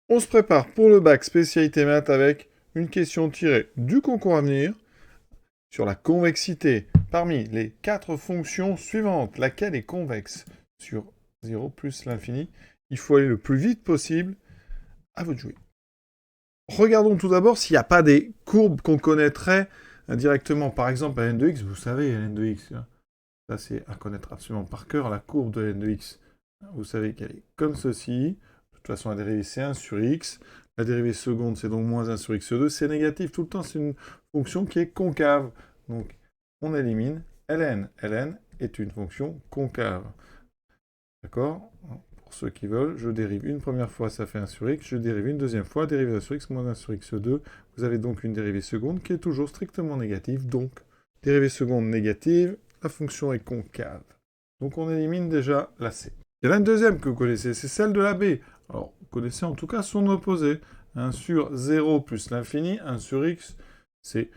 On se prépare pour le bac spécialité maths avec une question tirée du concours à venir sur la convexité. Parmi les 4 fonctions suivantes, laquelle est convexe sur 0 plus l'infini? Il faut aller le plus vite possible. À vous de jouer. Regardons tout d'abord s'il n'y a pas des courbes qu'on connaîtrait directement. Par exemple, ln de x, vous savez, ln de x. Ça, c'est à connaître absolument par cœur. La courbe de ln de x, vous savez qu'elle est comme ceci. De toute façon, la dérivée, c'est 1 sur x. La dérivée seconde, c'est donc moins 1 sur x2. C'est négatif. Tout le temps, c'est une fonction qui est concave. Donc, on élimine ln. ln est une fonction concave. D'accord? Pour ceux qui veulent, je dérive une première fois, ça fait 1 sur x. Je dérive une deuxième fois, dérivée 1 sur x moins 1 sur x2. Vous avez donc une dérivée seconde qui est toujours strictement négative. Donc, dérivée seconde négative, la fonction est concave. Donc on élimine déjà la C. Il y en a une deuxième que vous connaissez, c'est celle de la B. Alors, vous connaissez en tout cas son opposé. 1 sur 0 plus l'infini, 1 sur x, c'est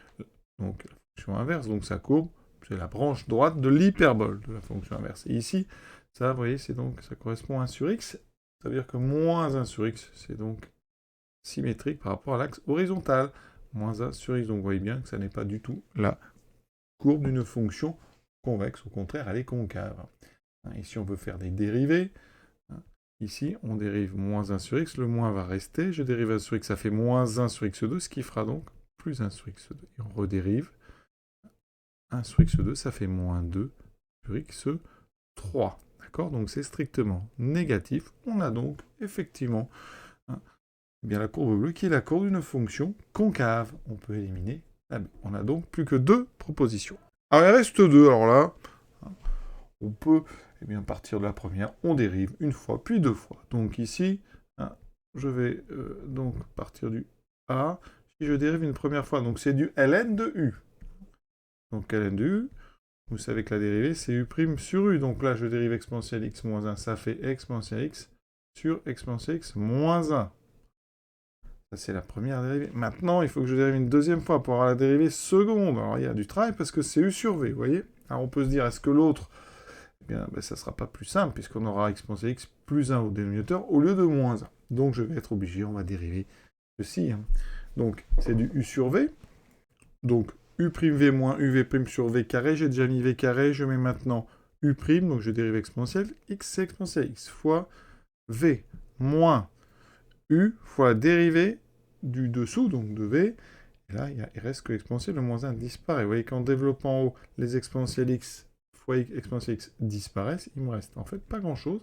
donc la fonction inverse, donc sa courbe, c'est la branche droite de l'hyperbole de la fonction inverse. Et ici, ça, vous voyez, c'est donc, ça correspond à 1 sur x, ça veut dire que moins 1 sur x, c'est donc symétrique par rapport à l'axe horizontal. Moins 1 sur x, donc vous voyez bien que ça n'est pas du tout la courbe d'une fonction convexe, au contraire, elle est concave. Ici, on veut faire des dérivés. Ici, on dérive moins 1 sur x, le moins va rester. Je dérive 1 sur x, ça fait moins 1 sur x2, ce qui fera donc plus 1 sur x2. Et on redérive 1 sur x2, ça fait moins 2 sur x3. D'accord? Donc c'est strictement négatif. On a donc effectivement bien la courbe bleue qui est la courbe d'une fonction concave. On peut éliminer la b. On a donc plus que 2 propositions. Alors il reste 2, alors là, on peut partir de la première, on dérive une fois, puis 2 fois. Donc ici, je vais donc partir du a. Si je dérive une première fois, donc c'est du ln de u. Donc ln de u, vous savez que la dérivée, c'est u' sur u. Donc là, je dérive exponentielle x moins 1, ça fait exponentielle x sur exponentielle x moins 1. Ça, c'est la première dérivée. Maintenant, il faut que je dérive une deuxième fois pour avoir la dérivée seconde. Alors, il y a du travail parce que c'est u sur v, vous voyez? Alors, on peut se dire, est-ce que l'autre, ça ne sera pas plus simple puisqu'on aura exponentielle x plus 1 au dénominateur au lieu de moins 1. Donc, je vais être obligé, on va dériver ceci. Donc, c'est du u sur v. Donc, u'v moins uv' sur v carré. J'ai déjà mis v carré. Je mets maintenant u'. Donc, je dérive exponentielle. X, c'est exponentielle x fois v moins u fois la dérivée du dessous, donc de v. Et là, il reste que l'exponentielle, le moins 1 disparaît. Vous voyez qu'en développant en haut, les exponentielles x fois exponentielle x disparaissent. Il me reste en fait pas grand-chose.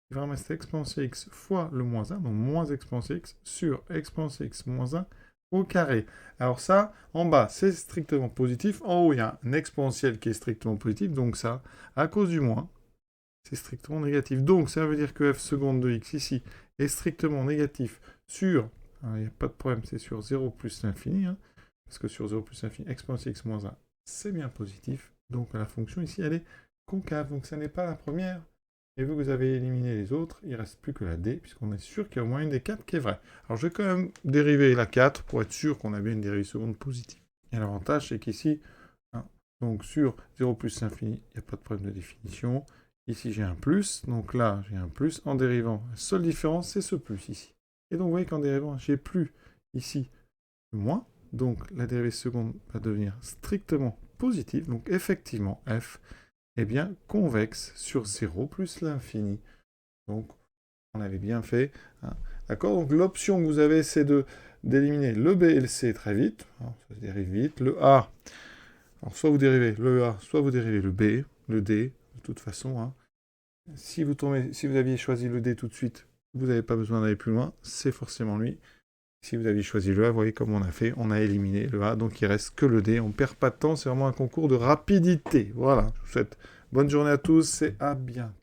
Il va me rester exponentielle x fois le moins 1, donc moins exponentielle x sur exponentielle x moins 1 au carré. Alors ça, en bas, c'est strictement positif. En haut, il y a un exponentiel qui est strictement positif. Donc ça, à cause du moins, c'est strictement négatif. Donc ça veut dire que f seconde de x ici est strictement négatif sur, il n'y a pas de problème, c'est sur 0 plus l'infini, parce que sur 0 plus l'infini, exponentielle x moins 1, c'est bien positif. Donc la fonction ici, elle est concave. Donc ça n'est pas la première. Et vu que vous avez éliminé les autres, il ne reste plus que la d, puisqu'on est sûr qu'il y a au moins une des 4 qui est vraie. Alors je vais quand même dériver la 4 pour être sûr qu'on a bien une dérivée seconde positive. Et l'avantage, c'est qu'ici, donc sur 0 plus l'infini, il n'y a pas de problème de définition. Ici, j'ai un plus, donc là, j'ai un plus. En dérivant, la seule différence, c'est ce plus ici. Et donc, vous voyez qu'en dérivant, j'ai plus ici le moins. Donc, la dérivée seconde va devenir strictement positive. Donc, effectivement, f est bien convexe sur 0 plus l'infini. Donc, on avait bien fait. D'accord? Donc, l'option que vous avez, c'est d'éliminer le b et le c très vite. Alors, ça se dérive vite. Le a, alors soit vous dérivez le a, soit vous dérivez le b, le d. De toute façon, si vous aviez choisi le D tout de suite, vous n'avez pas besoin d'aller plus loin, c'est forcément lui. Si vous aviez choisi le A, vous voyez comme on a fait, on a éliminé le A, donc il reste que le D. On ne perd pas de temps, c'est vraiment un concours de rapidité. Voilà, je vous souhaite bonne journée à tous et à bientôt.